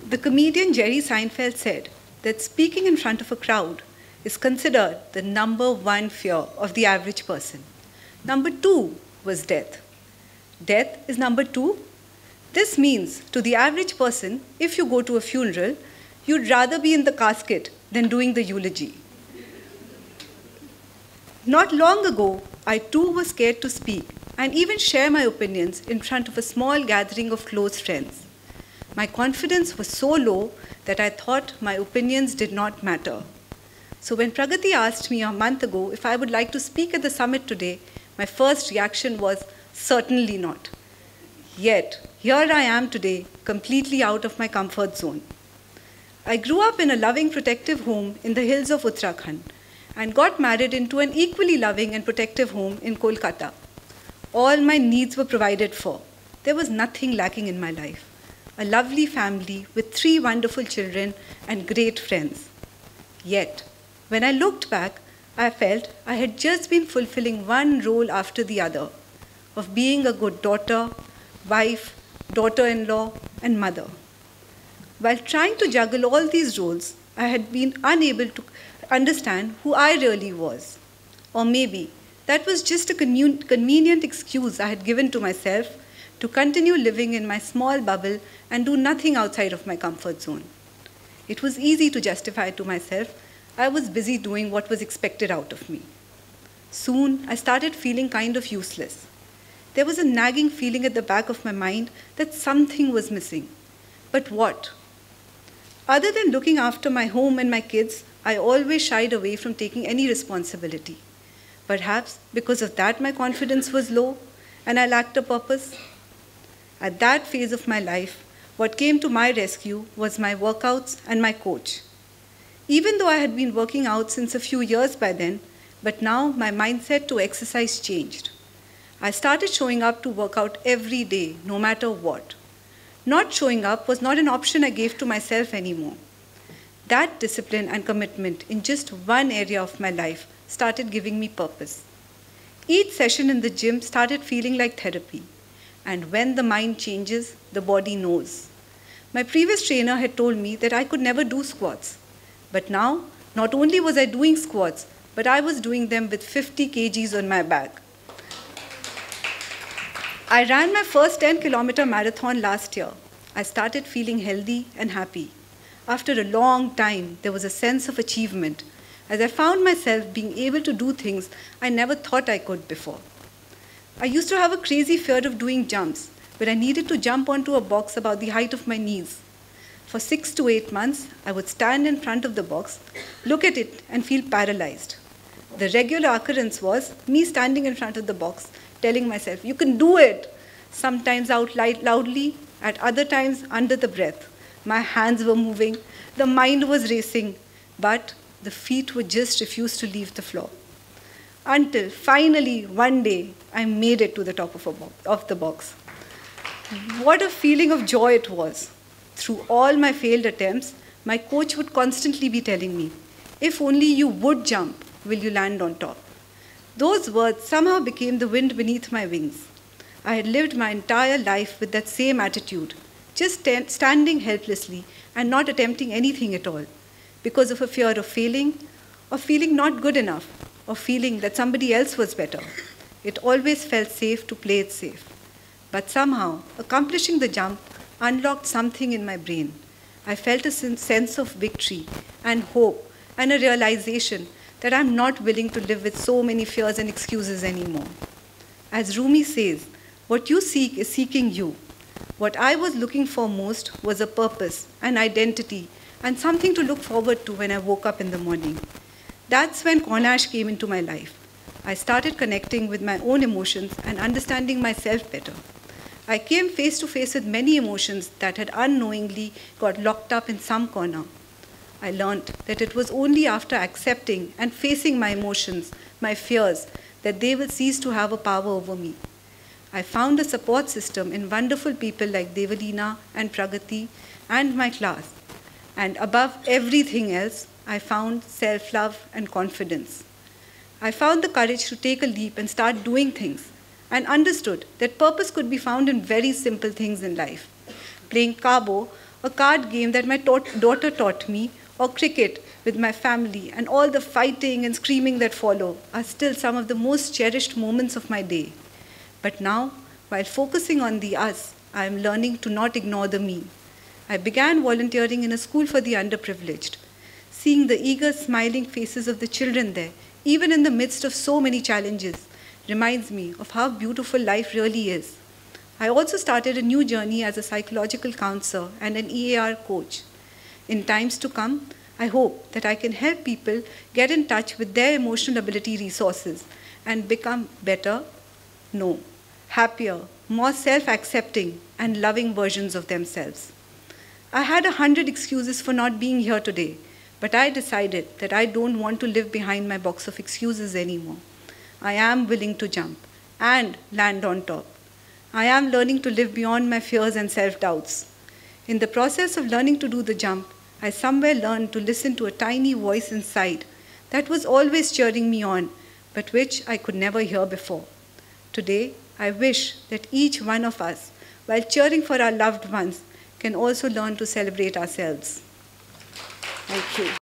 The comedian Jerry Seinfeld said that speaking in front of a crowd is considered the number one fear of the average person. Number two was death. Death is number two. This means to the average person, if you go to a funeral, you'd rather be in the casket than doing the eulogy. Not long ago, I too was scared to speak and even share my opinions in front of a small gathering of close friends. My confidence was so low that I thought my opinions did not matter. So when Pragati asked me a month ago if I would like to speak at the summit today, my first reaction was certainly not. Yet, here I am today, completely out of my comfort zone. I grew up in a loving, protective home in the hills of Uttarakhand and got married into an equally loving and protective home in Kolkata. All my needs were provided for. There was nothing lacking in my life. A lovely family with 3 wonderful children and great friends. Yet, when I looked back, I felt I had just been fulfilling one role after the other of being a good daughter, wife, daughter-in-law, and mother. While trying to juggle all these roles, I had been unable to understand who I really was. Or maybe that was just a convenient excuse I had given to myself to continue living in my small bubble and do nothing outside of my comfort zone. It was easy to justify to myself I was busy doing what was expected out of me. Soon, I started feeling kind of useless. There was a nagging feeling at the back of my mind that something was missing. But what? Other than looking after my home and my kids, I always shied away from taking any responsibility. Perhaps because of that my confidence was low and I lacked a purpose. At that phase of my life, what came to my rescue was my workouts and my coach. Even though I had been working out since a few years by then, but now my mindset to exercise changed. I started showing up to work out every day, no matter what. Not showing up was not an option I gave to myself anymore. That discipline and commitment in just one area of my life started giving me purpose. Each session in the gym started feeling like therapy. And when the mind changes, the body knows. My previous trainer had told me that I could never do squats. But now, not only was I doing squats, but I was doing them with 50 kgs on my back. I ran my first 10-kilometer marathon last year. I started feeling healthy and happy. After a long time, there was a sense of achievement, as I found myself being able to do things I never thought I could before. I used to have a crazy fear of doing jumps, where I needed to jump onto a box about the height of my knees. For 6 to 8 months, I would stand in front of the box, look at it, and feel paralyzed. The regular occurrence was me standing in front of the box, telling myself, "You can do it," sometimes out loudly, at other times under the breath. My hands were moving, the mind was racing, but the feet would just refuse to leave the floor. Until finally, one day, I made it to the top of the box. What a feeling of joy it was. Through all my failed attempts, my coach would constantly be telling me, "If only you would jump, will you land on top?" Those words somehow became the wind beneath my wings. I had lived my entire life with that same attitude, just standing helplessly and not attempting anything at all, because of a fear of failing, of feeling not good enough, of feeling that somebody else was better. It always felt safe to play it safe. But somehow, accomplishing the jump unlocked something in my brain. I felt a sense of victory and hope and a realization that I'm not willing to live with so many fears and excuses anymore. As Rumi says, what you seek is seeking you. What I was looking for most was a purpose, an identity, and something to look forward to when I woke up in the morning. That's when Cornash came into my life. I started connecting with my own emotions and understanding myself better. I came face to face with many emotions that had unknowingly got locked up in some corner. I learned that it was only after accepting and facing my emotions, my fears, that they will cease to have a power over me. I found a support system in wonderful people like Devalina and Pragati and my class. And above everything else, I found self-love and confidence. I found the courage to take a leap and start doing things, and understood that purpose could be found in very simple things in life. Playing Cabo a card game that my daughter taught me, or cricket with my family, and all the fighting and screaming that follow are still some of the most cherished moments of my day. But now, while focusing on the us, I am learning to not ignore the me. I began volunteering in a school for the underprivileged. Seeing the eager, smiling faces of the children there, even in the midst of so many challenges, reminds me of how beautiful life really is. I also started a new journey as a psychological counselor and an EAR coach. In times to come, I hope that I can help people get in touch with their emotional ability resources and become better, happier, more self-accepting and loving versions of themselves. I had 100 excuses for not being here today, but I decided that I don't want to live behind my box of excuses anymore. I am willing to jump and land on top. I am learning to live beyond my fears and self-doubts. In the process of learning to do the jump, I somewhere learned to listen to a tiny voice inside that was always cheering me on, but which I could never hear before. Today, I wish that each one of us, while cheering for our loved ones, can also learn to celebrate ourselves. Thank you.